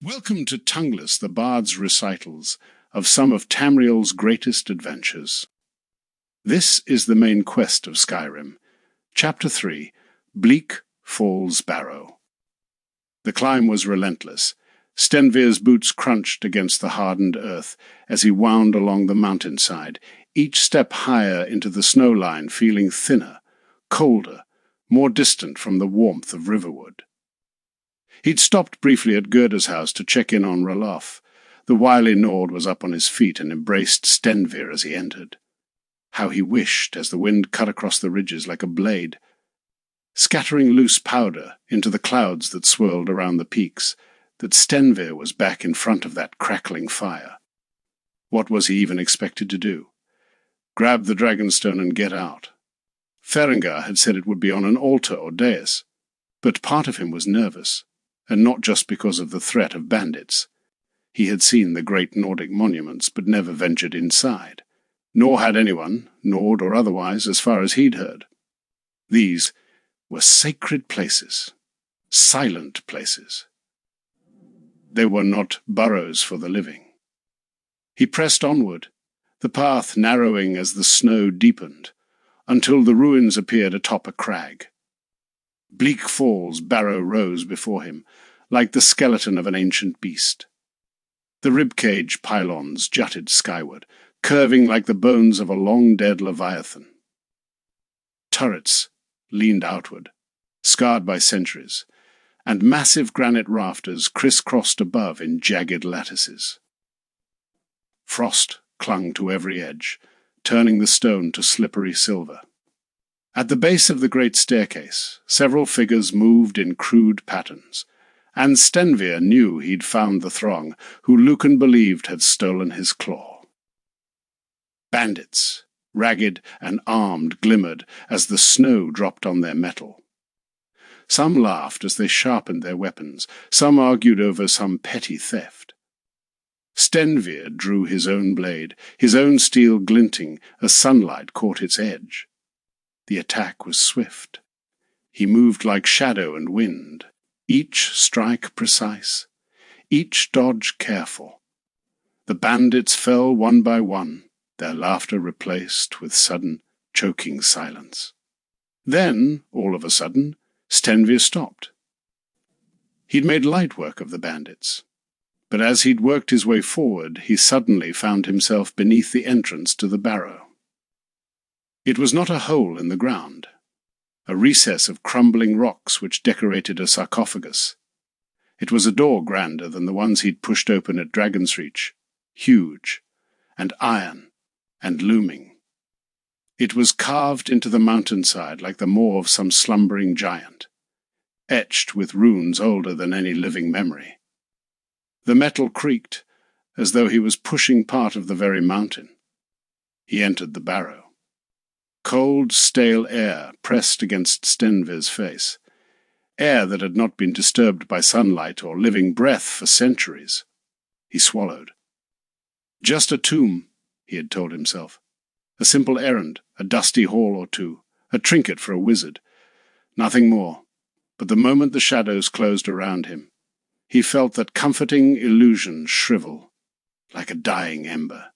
Welcome to Tongueless, the Bard's recitals of some of Tamriel's greatest adventures. This is the main quest of Skyrim, Chapter 3, Bleak Falls Barrow. The climb was relentless. Stenvir's boots crunched against the hardened earth as he wound along the mountainside, each step higher into the snow line feeling thinner, colder, more distant from the warmth of Riverwood. He'd stopped briefly at Gerda's house to check in on Relive. The wily Nord was up on his feet and embraced Stenvir as he entered. How he wished as the wind cut across the ridges like a blade, scattering loose powder into the clouds that swirled around the peaks, that Stenvir was back in front of that crackling fire. What was he even expected to do? Grab the dragonstone and get out. Ferengar had said it would be on an altar or dais, but part of him was nervous. And not just because of the threat of bandits. He had seen the great Nordic monuments, but never ventured inside. Nor had anyone, Nord or otherwise, as far as he'd heard. These were sacred places, silent places. They were not burrows for the living. He pressed onward, the path narrowing as the snow deepened, until the ruins appeared atop a crag. Bleak Falls Barrow rose before him, like the skeleton of an ancient beast. The ribcage pylons jutted skyward, curving like the bones of a long-dead leviathan. Turrets leaned outward, scarred by centuries, and massive granite rafters crisscrossed above in jagged lattices. Frost clung to every edge, turning the stone to slippery silver. At the base of the great staircase, several figures moved in crude patterns, and Stenvir knew he'd found the throng who Lucan believed had stolen his claw. Bandits, ragged and armed, glimmered as the snow dropped on their metal. Some laughed as they sharpened their weapons, some argued over some petty theft. Stenvir drew his own blade, his own steel glinting as sunlight caught its edge. The attack was swift. He moved like shadow and wind, each strike precise, each dodge careful. The bandits fell one by one, their laughter replaced with sudden, choking silence. Then, all of a sudden, Stenvir stopped. He'd made light work of the bandits, but as he'd worked his way forward, he suddenly found himself beneath the entrance to the barrow. It was not a hole in the ground, a recess of crumbling rocks which decorated a sarcophagus. It was a door grander than the ones he'd pushed open at Dragon's Reach, huge, and iron, and looming. It was carved into the mountainside like the maw of some slumbering giant, etched with runes older than any living memory. The metal creaked, as though he was pushing part of the very mountain. He entered the barrow. Cold, stale air pressed against Stenvir's face, air that had not been disturbed by sunlight or living breath for centuries. He swallowed. Just a tomb, he had told himself. A simple errand, a dusty hall or two, a trinket for a wizard. Nothing more. But the moment the shadows closed around him, he felt that comforting illusion shrivel, like a dying ember.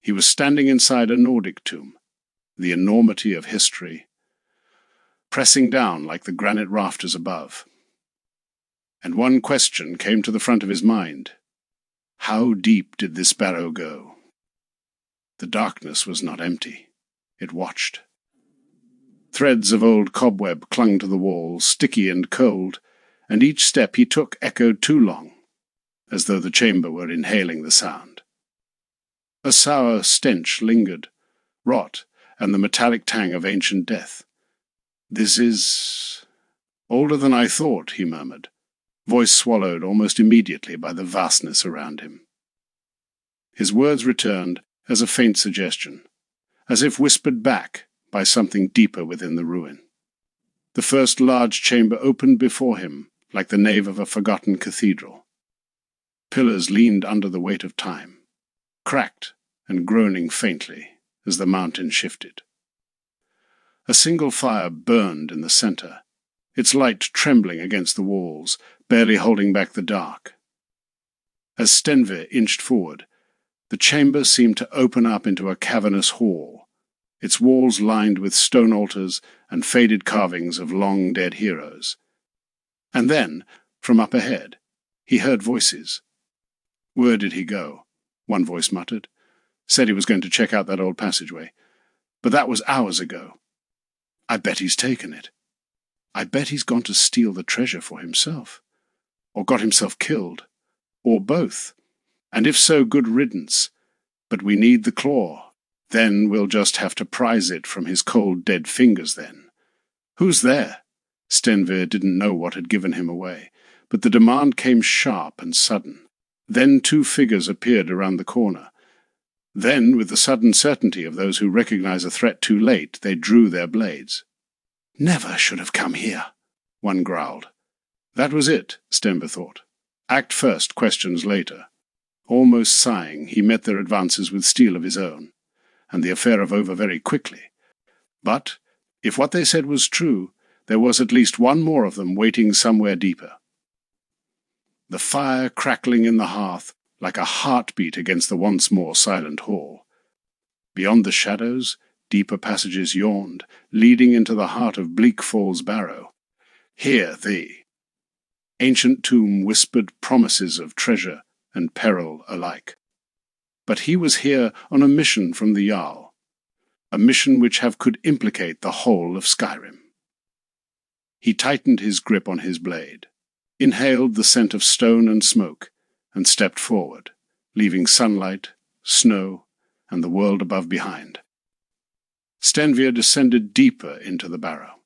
He was standing inside a Nordic tomb, the enormity of history, pressing down like the granite rafters above. And one question came to the front of his mind. How deep did this barrow go? The darkness was not empty. It watched. Threads of old cobweb clung to the walls, sticky and cold, and each step he took echoed too long, as though the chamber were inhaling the sound. A sour stench lingered, rot, and the metallic tang of ancient death. This is older than I thought, he murmured, voice swallowed almost immediately by the vastness around him. His words returned as a faint suggestion, as if whispered back by something deeper within the ruin. The first large chamber opened before him like the nave of a forgotten cathedral. Pillars leaned under the weight of time, cracked and groaning faintly as the mountain shifted. A single fire burned in the center, its light trembling against the walls, barely holding back the dark. As Stenvir inched forward, the chamber seemed to open up into a cavernous hall, its walls lined with stone altars and faded carvings of long-dead heroes. And then, from up ahead, he heard voices. "Where did he go?" one voice muttered. "Said he was going to check out that old passageway. But that was hours ago. I bet he's taken it. I bet he's gone to steal the treasure for himself. Or got himself killed. Or both. And if so, good riddance. But we need the claw. Then we'll just have to prize it from his cold, dead fingers then. Who's there?" Stenvir didn't know what had given him away, but the demand came sharp and sudden. Then 2 figures appeared around the corner. Then, with the sudden certainty of those who recognize a threat too late, they drew their blades. "Never should have come here," one growled. That was it, Stenvir thought. Act first, questions later. Almost sighing, he met their advances with steel of his own, and the affair of over very quickly. But, if what they said was true, there was at least one more of them waiting somewhere deeper. The fire crackling in the hearth, like a heartbeat against the once more silent hall. Beyond the shadows, deeper passages yawned, leading into the heart of Bleak Falls Barrow. Here thee. Ancient tomb whispered promises of treasure and peril alike. But he was here on a mission from the Jarl, a mission which could implicate the whole of Skyrim. He tightened his grip on his blade, inhaled the scent of stone and smoke, and stepped forward, leaving sunlight, snow, and the world above behind. Stenvir descended deeper into the barrow,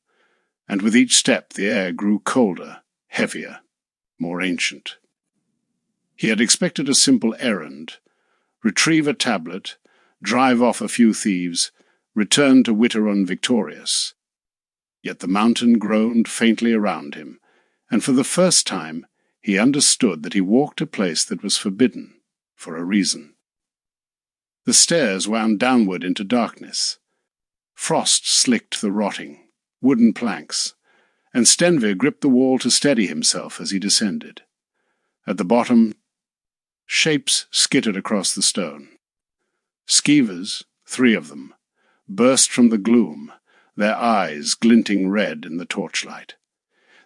and with each step the air grew colder, heavier, more ancient. He had expected a simple errand: retrieve a tablet, drive off a few thieves, return to Witterun victorious. Yet the mountain groaned faintly around him, and for the first time he understood that he walked a place that was forbidden, for a reason. The stairs wound downward into darkness. Frost slicked the rotting, wooden planks, and Stenvir gripped the wall to steady himself as he descended. At the bottom, shapes skittered across the stone. Skeevers, 3 of them, burst from the gloom, their eyes glinting red in the torchlight.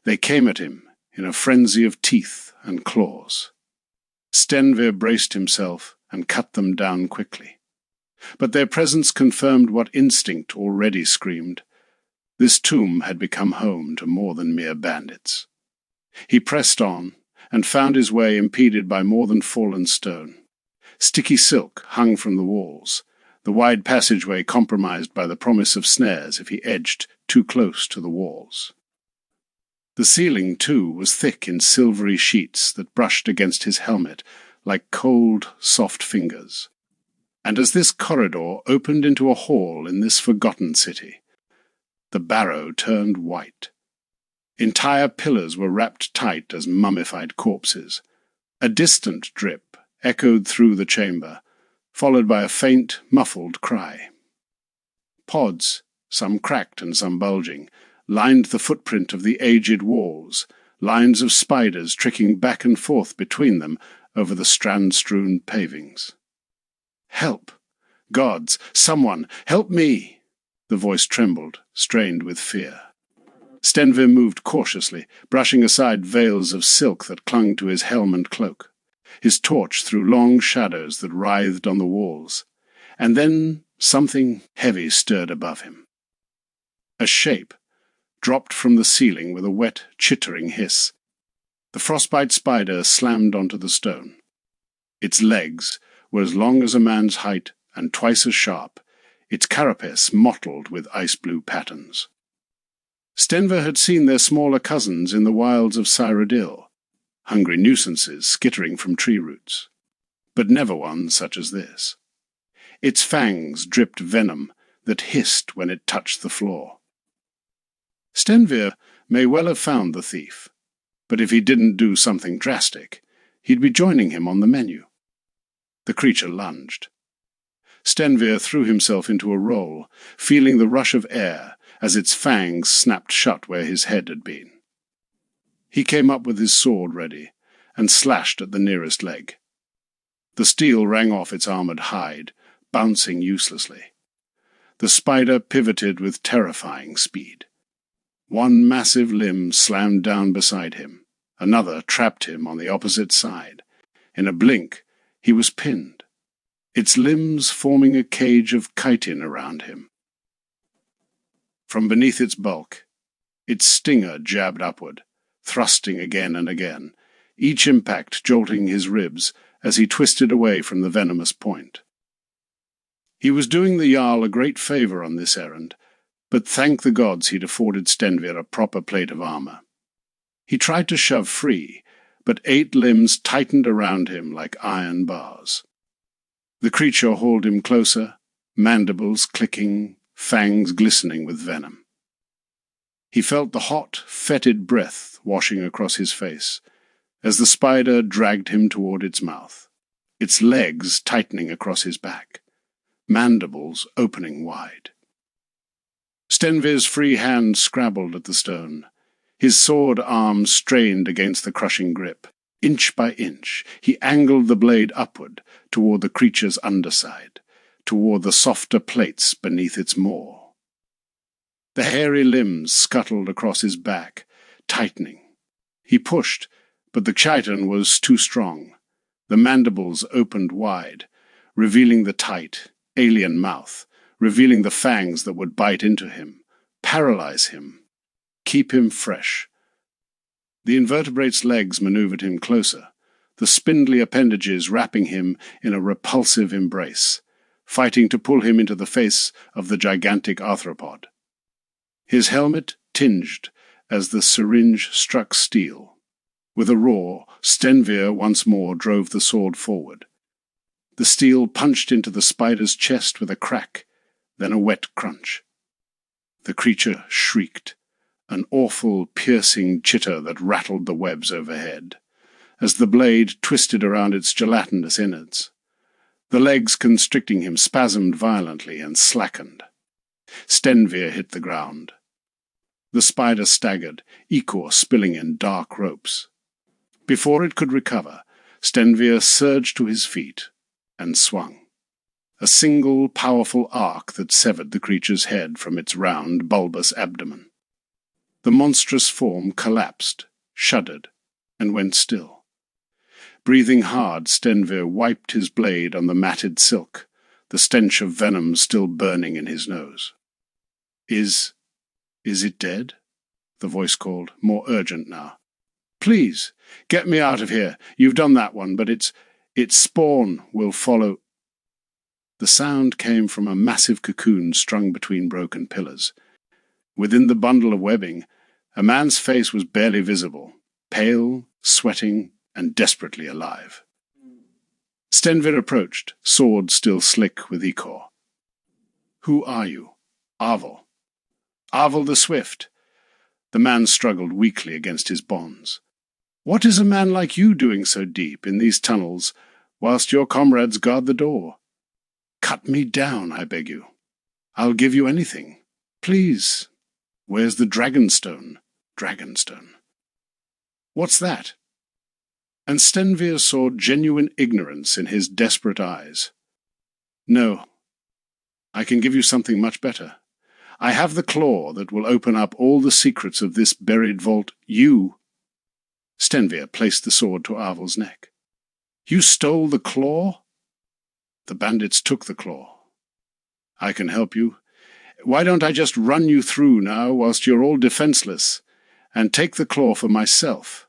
They came at him in a frenzy of teeth and claws. Stenvir braced himself and cut them down quickly. But their presence confirmed what instinct already screamed. This tomb had become home to more than mere bandits. He pressed on, and found his way impeded by more than fallen stone. Sticky silk hung from the walls, the wide passageway compromised by the promise of snares if he edged too close to the walls. The ceiling, too, was thick in silvery sheets that brushed against his helmet like cold, soft fingers. And as this corridor opened into a hall in this forgotten city, the barrow turned white. Entire pillars were wrapped tight as mummified corpses. A distant drip echoed through the chamber, followed by a faint, muffled cry. Pods, some cracked and some bulging, lined the footprint of the aged walls, lines of spiders tricking back and forth between them over the strand-strewn pavings. "Help! Gods! Someone! Help me!" The voice trembled, strained with fear. Stenvir moved cautiously, brushing aside veils of silk that clung to his helm and cloak. His torch threw long shadows that writhed on the walls. And then something heavy stirred above him. A shape dropped from the ceiling with a wet, chittering hiss. The frostbite spider slammed onto the stone. Its legs were as long as a man's height and twice as sharp, its carapace mottled with ice-blue patterns. Stenvir had seen their smaller cousins in the wilds of Cyrodiil, hungry nuisances skittering from tree roots, but never one such as this. Its fangs dripped venom that hissed when it touched the floor. Stenvir may well have found the thief, but if he didn't do something drastic, he'd be joining him on the menu. The creature lunged. Stenvir threw himself into a roll, feeling the rush of air as its fangs snapped shut where his head had been. He came up with his sword ready, and slashed at the nearest leg. The steel rang off its armoured hide, bouncing uselessly. The spider pivoted with terrifying speed. One massive limb slammed down beside him. Another trapped him on the opposite side. In a blink, he was pinned, its limbs forming a cage of chitin around him. From beneath its bulk, its stinger jabbed upward, thrusting again and again, each impact jolting his ribs as he twisted away from the venomous point. He was doing the Jarl a great favour on this errand, but thank the gods he'd afforded Stenvir a proper plate of armour. He tried to shove free, but 8 limbs tightened around him like iron bars. The creature hauled him closer, mandibles clicking, fangs glistening with venom. He felt the hot, fetid breath washing across his face as the spider dragged him toward its mouth, its legs tightening across his back, mandibles opening wide. Stenvir's free hand scrabbled at the stone, his sword arm strained against the crushing grip. Inch by inch, he angled the blade upward toward the creature's underside, toward the softer plates beneath its maw. The hairy limbs scuttled across his back, tightening. He pushed, but the chitin was too strong. The mandibles opened wide, revealing the tight, alien mouth, revealing the fangs that would bite into him, paralyze him, keep him fresh. The invertebrate's legs maneuvered him closer, the spindly appendages wrapping him in a repulsive embrace, fighting to pull him into the face of the gigantic arthropod. His helmet tinged as the syringe struck steel. With a roar, Stenvir once more drove the sword forward. The steel punched into the spider's chest with a crack, then a wet crunch. The creature shrieked, an awful, piercing chitter that rattled the webs overhead, as the blade twisted around its gelatinous innards. The legs constricting him spasmed violently and slackened. Stenvir hit the ground. The spider staggered, ichor spilling in dark ropes. Before it could recover, Stenvir surged to his feet and swung. A single, powerful arc that severed the creature's head from its round, bulbous abdomen. The monstrous form collapsed, shuddered, and went still. Breathing hard, Stenvir wiped his blade on the matted silk, the stench of venom still burning in his nose. Is it dead? The voice called, more urgent now. Please, get me out of here. You've done that one, but its spawn will follow. The sound came from a massive cocoon strung between broken pillars. Within the bundle of webbing, a man's face was barely visible, pale, sweating, and desperately alive. Stenvir approached, sword still slick with ichor. Who are you? Arvel. Arvel the Swift. The man struggled weakly against his bonds. What is a man like you doing so deep in these tunnels, whilst your comrades guard the door? Cut me down, I beg you. I'll give you anything. Please. Where's the Dragonstone? Dragonstone. What's that? And Stenvir saw genuine ignorance in his desperate eyes. No. I can give you something much better. I have the claw that will open up all the secrets of this buried vault. You. Stenvir placed the sword to Arvel's neck. You stole the claw? The bandits took the claw. I can help you. Why don't I just run you through now whilst you're all defenseless, and take the claw for myself?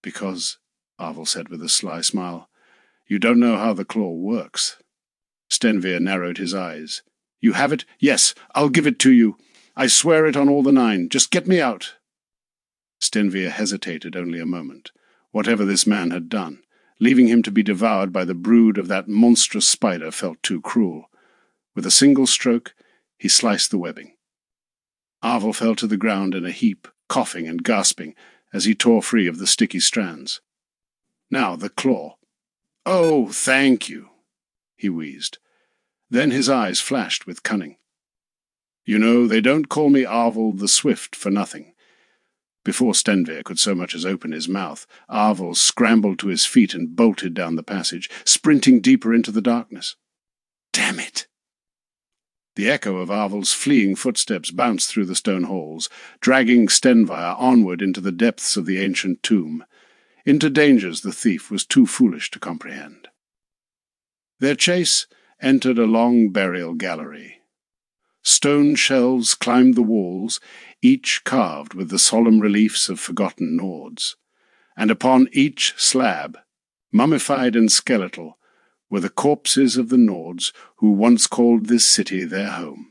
Because, Arvel said with a sly smile, you don't know how the claw works. Stenvir narrowed his eyes. You have it? Yes, I'll give it to you. I swear it on all the 9. Just get me out. Stenvir hesitated only a moment, whatever this man had done. Leaving him to be devoured by the brood of that monstrous spider felt too cruel. With a single stroke, he sliced the webbing. Arvel fell to the ground in a heap, coughing and gasping, as he tore free of the sticky strands. Now the claw. Oh, thank you, he wheezed. Then his eyes flashed with cunning. You know, they don't call me Arvel the Swift for nothing. Before Stenvir could so much as open his mouth, Arvel scrambled to his feet and bolted down the passage, sprinting deeper into the darkness. Damn it! The echo of Arvel's fleeing footsteps bounced through the stone halls, dragging Stenvir onward into the depths of the ancient tomb, into dangers the thief was too foolish to comprehend. Their chase entered a long burial gallery. Stone shelves climbed the walls, each carved with the solemn reliefs of forgotten Nords, and upon each slab, mummified and skeletal, were the corpses of the Nords who once called this city their home.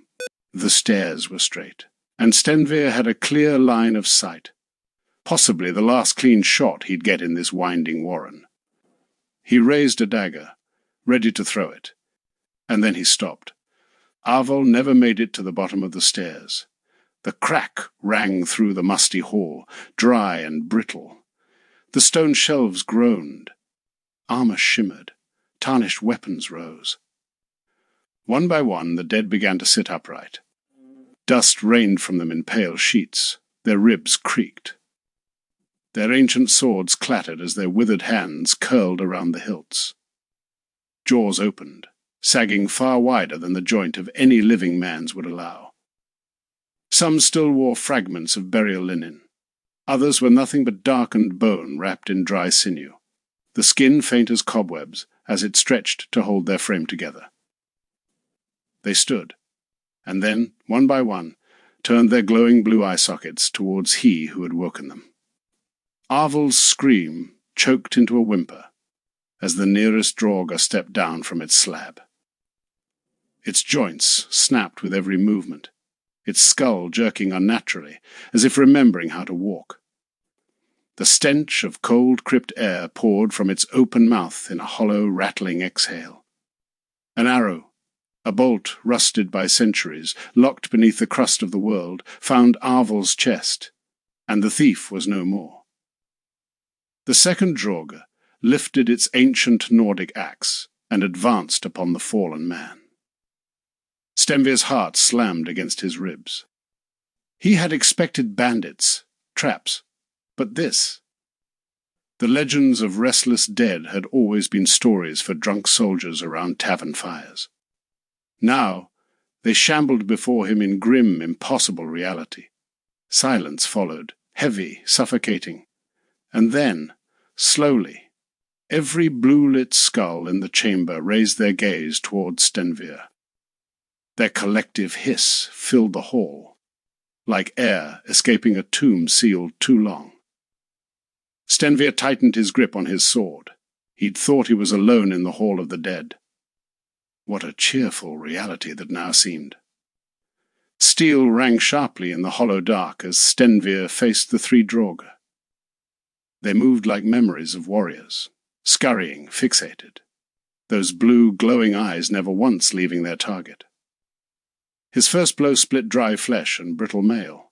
The stairs were straight, and Stenvir had a clear line of sight, possibly the last clean shot he'd get in this winding warren. He raised a dagger, ready to throw it, and then he stopped. Arvel never made it to the bottom of the stairs. The crack rang through the musty hall, dry and brittle. The stone shelves groaned. Armor shimmered. Tarnished weapons rose. One by one the dead began to sit upright. Dust rained from them in pale sheets. Their ribs creaked. Their ancient swords clattered as their withered hands curled around the hilts. Jaws opened, sagging far wider than the joint of any living man's would allow. Some still wore fragments of burial linen. Others were nothing but darkened bone wrapped in dry sinew, the skin faint as cobwebs as it stretched to hold their frame together. They stood, and then, one by one, turned their glowing blue eye sockets towards he who had woken them. Arvel's scream choked into a whimper as the nearest Draugr stepped down from its slab. Its joints snapped with every movement, its skull jerking unnaturally, as if remembering how to walk. The stench of cold crypt air poured from its open mouth in a hollow, rattling exhale. An arrow, a bolt rusted by centuries, locked beneath the crust of the world, found Arvel's chest, and the thief was no more. The second Draugr lifted its ancient Nordic axe and advanced upon the fallen man. Stenvir's heart slammed against his ribs. He had expected bandits, traps, but this. The legends of restless dead had always been stories for drunk soldiers around tavern fires. Now they shambled before him in grim, impossible reality. Silence followed, heavy, suffocating, and then, slowly, every blue-lit skull in the chamber raised their gaze toward Stenvir. Their collective hiss filled the hall, like air escaping a tomb sealed too long. Stenvir tightened his grip on his sword. He'd thought he was alone in the hall of the dead. What a cheerful reality that now seemed. Steel rang sharply in the hollow dark as Stenvir faced the three Draugr. They moved like memories of warriors, scurrying, fixated, those blue, glowing eyes never once leaving their target. His first blow split dry flesh and brittle mail,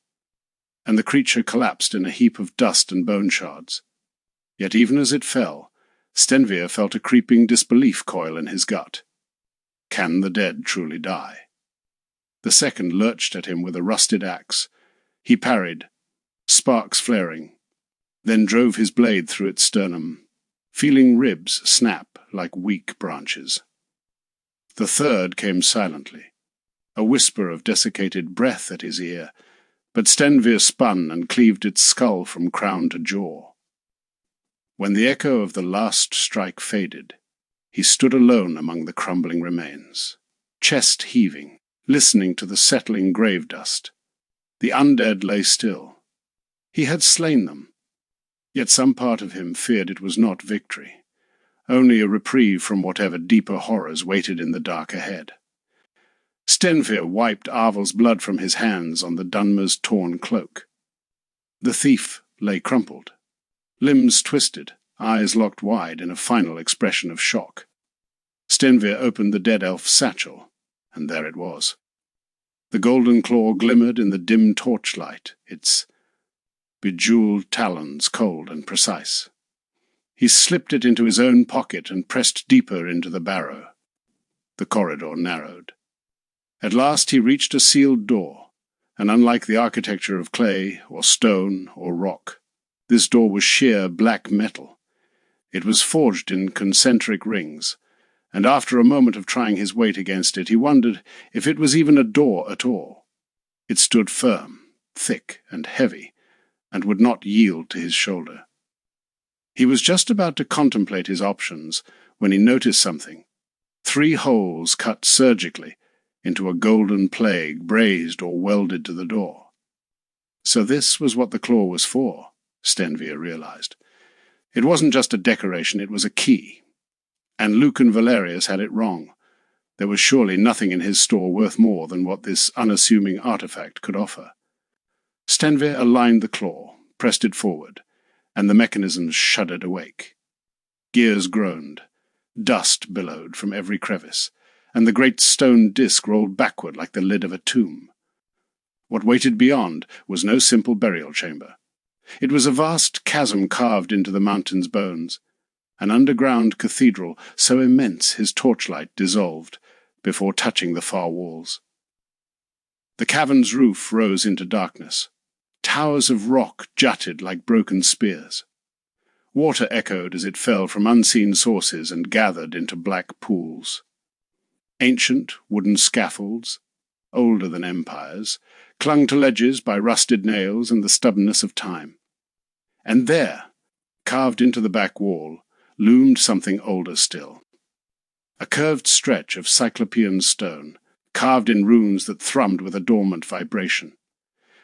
and the creature collapsed in a heap of dust and bone shards. Yet even as it fell, Stenvir felt a creeping disbelief coil in his gut. Can the dead truly die? The second lurched at him with a rusted axe. He parried, sparks flaring, then drove his blade through its sternum, feeling ribs snap like weak branches. The third came silently, a whisper of desiccated breath at his ear, but Stenvir spun and cleaved its skull from crown to jaw. When the echo of the last strike faded, he stood alone among the crumbling remains, chest heaving, listening to the settling grave dust. The undead lay still. He had slain them, yet some part of him feared it was not victory, only a reprieve from whatever deeper horrors waited in the dark ahead. Stenvir wiped Arvel's blood from his hands on the Dunmer's torn cloak. The thief lay crumpled, limbs twisted, eyes locked wide in a final expression of shock. Stenvir opened the dead elf's satchel, and there it was. The golden claw glimmered in the dim torchlight, its bejeweled talons cold and precise. He slipped it into his own pocket and pressed deeper into the barrow. The corridor narrowed. At last he reached a sealed door, and unlike the architecture of clay or stone or rock, this door was sheer black metal. It was forged in concentric rings, and after a moment of trying his weight against it, he wondered if it was even a door at all. It stood firm, thick and heavy, and would not yield to his shoulder. He was just about to contemplate his options when he noticed something. 3 holes cut surgically into a golden plague brazed or welded to the door. So this was what the claw was for, Stenvir realized. It wasn't just a decoration, it was a key. And Luke and Valerius had it wrong. There was surely nothing in his store worth more than what this unassuming artifact could offer. Stenvir aligned the claw, pressed it forward, and the mechanisms shuddered awake. Gears groaned, dust billowed from every crevice, and the great stone disc rolled backward like the lid of a tomb. What waited beyond was no simple burial chamber. It was a vast chasm carved into the mountain's bones, an underground cathedral so immense his torchlight dissolved before touching the far walls. The cavern's roof rose into darkness. Towers of rock jutted like broken spears. Water echoed as it fell from unseen sources and gathered into black pools. Ancient wooden scaffolds, older than empires, clung to ledges by rusted nails and the stubbornness of time. And there, carved into the back wall, loomed something older still. A curved stretch of cyclopean stone, carved in runes that thrummed with a dormant vibration.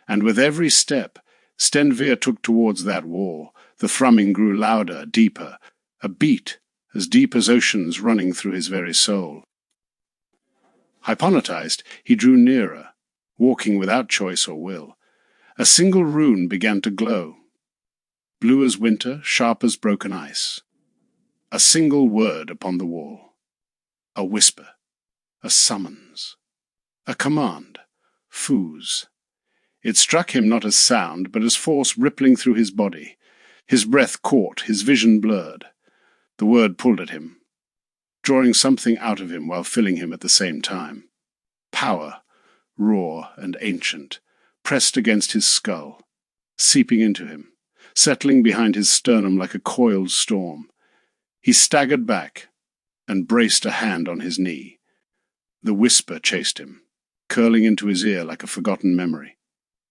And with every step Stenvir took towards that wall, the thrumming grew louder, deeper, a beat as deep as oceans running through his very soul. Hypnotized, he drew nearer, walking without choice or will. A single rune began to glow, blue as winter, sharp as broken ice. A single word upon the wall. A whisper, a summons, a command, foos. It struck him not as sound, but as force rippling through his body. His breath caught, his vision blurred. The word pulled at him, drawing something out of him while filling him at the same time. Power, raw and ancient, pressed against his skull, seeping into him, settling behind his sternum like a coiled storm. He staggered back and braced a hand on his knee. The whisper chased him, curling into his ear like a forgotten memory.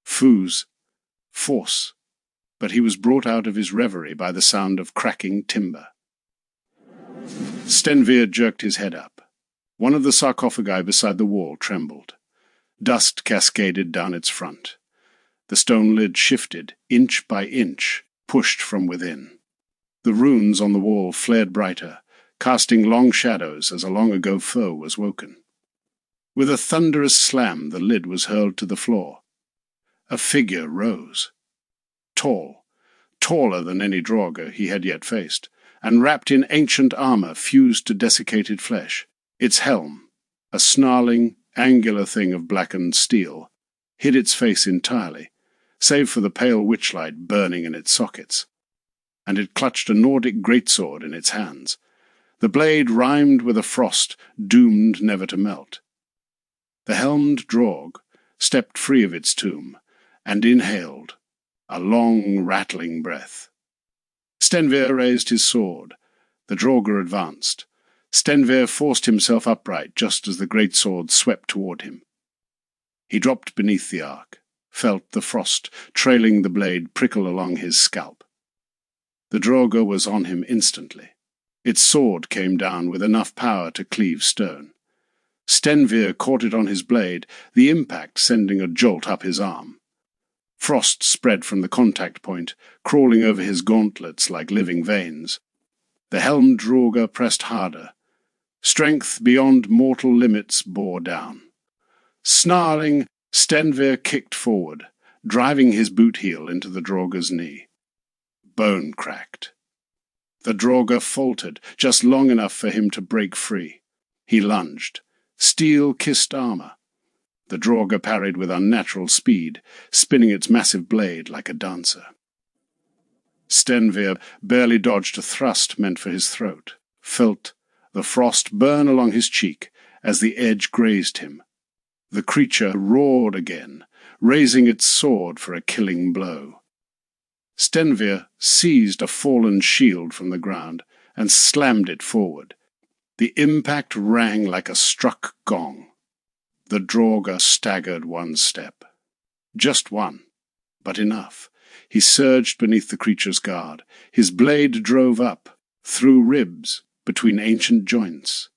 Foos, force, but he was brought out of his reverie by the sound of cracking timber. Stenvir jerked his head up. One of the sarcophagi beside the wall trembled. Dust cascaded down its front. The stone lid shifted, inch by inch, pushed from within. The runes on the wall flared brighter, casting long shadows as a long-ago foe was woken. With a thunderous slam, the lid was hurled to the floor. A figure rose. Tall, taller than any Draugr he had yet faced, and wrapped in ancient armor fused to desiccated flesh. Its helm, a snarling, angular thing of blackened steel, hid its face entirely, save for the pale witchlight burning in its sockets. And it clutched a Nordic greatsword in its hands. The blade rhymed with a frost doomed never to melt. The helmed Draugr stepped free of its tomb, and inhaled, a long, rattling breath. Stenvir raised his sword. The Draugr advanced. Stenvir forced himself upright just as the greatsword swept toward him. He dropped beneath the arc, felt the frost trailing the blade prickle along his scalp. The Draugr was on him instantly. Its sword came down with enough power to cleave stone. Stenvir caught it on his blade, the impact sending a jolt up his arm. Frost spread from the contact point, crawling over his gauntlets like living veins. The helmed Draugr pressed harder. Strength beyond mortal limits bore down. Snarling, Stenvir kicked forward, driving his boot heel into the Draugr's knee. Bone cracked. The Draugr faltered, just long enough for him to break free. He lunged. Steel-kissed armor. The Draugr parried with unnatural speed, spinning its massive blade like a dancer. Stenvir barely dodged a thrust meant for his throat, felt the frost burn along his cheek as the edge grazed him. The creature roared again, raising its sword for a killing blow. Stenvir seized a fallen shield from the ground and slammed it forward. The impact rang like a struck gong. The Draugr staggered one step. Just one, but enough. He surged beneath the creature's guard. His blade drove up, through ribs, between ancient joints,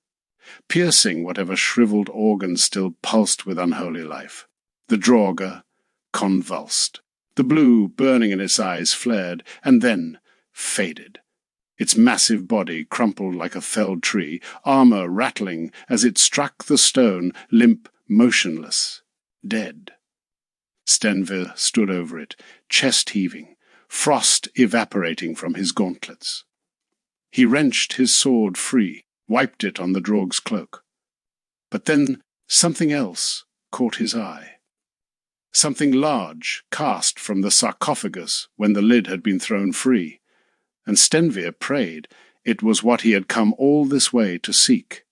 piercing whatever shriveled organs still pulsed with unholy life. The Draugr convulsed. The blue burning in its eyes flared, and then faded. Its massive body crumpled like a felled tree, armor rattling as it struck the stone, limp, motionless, dead. Stenvir stood over it, chest heaving, frost evaporating from his gauntlets. He wrenched his sword free, wiped it on the Draugr's cloak. But then something else caught his eye. Something large cast from the sarcophagus when the lid had been thrown free, and Stenvir prayed it was what he had come all this way to seek.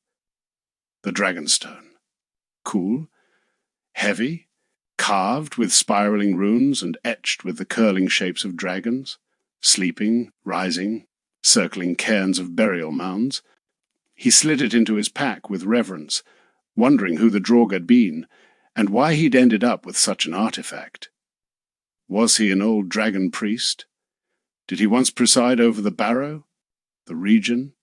The Dragonstone. Cool, heavy, carved with spiraling runes and etched with the curling shapes of dragons, sleeping, rising, circling cairns of burial mounds. He slid it into his pack with reverence, wondering who the Draugr had been, and why he'd ended up with such an artifact. Was he an old dragon priest? Did he once preside over the barrow, the region?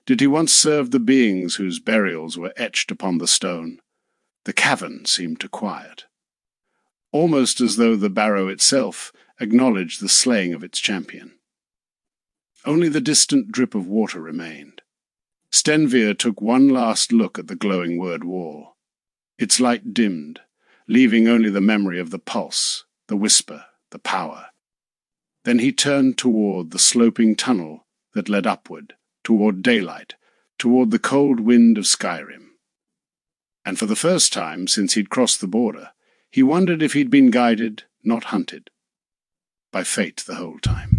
Did he once serve the beings whose burials were etched upon the stone? The cavern seemed to quiet, almost as though the barrow itself acknowledged the slaying of its champion. Only the distant drip of water remained. Stenvir took one last look at the glowing word wall. Its light dimmed, leaving only the memory of the pulse, the whisper, the power. Then he turned toward the sloping tunnel that led upward, toward daylight, toward the cold wind of Skyrim. And for the first time since he'd crossed the border, he wondered if he'd been guided, not hunted, by fate the whole time.